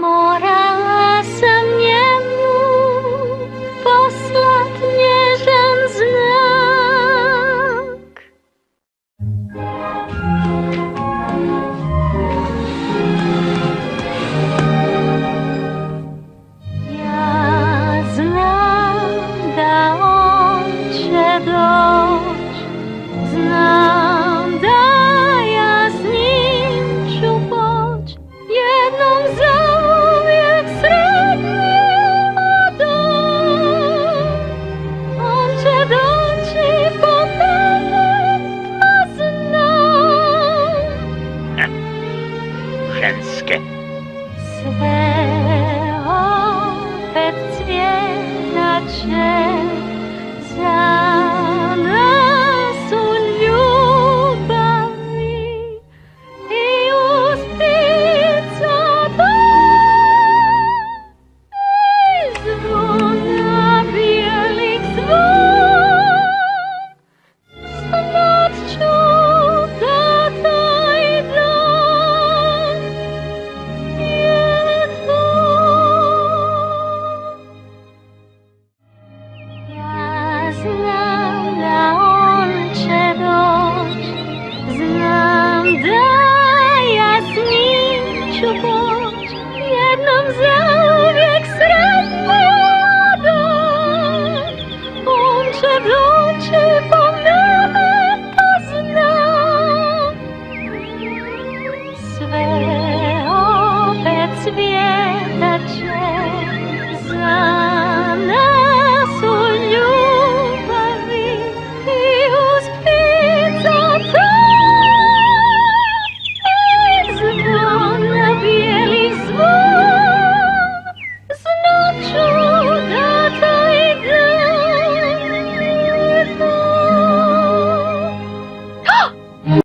Morala sam njemu poslat nježan znak. Ja znam da on će doć, znam da ja s njim ću poć, jednom zauvijek sretnima dom. On će doći po mene, to znam. Ženske. Sve opet cvjetat će za nas u ljubavi i uz ptica i zvona bijelih zvon. Znat ću da taj dan je tvoj. Ja znam da on će doć, znam da ja s njim ću poć, jednom zauvijek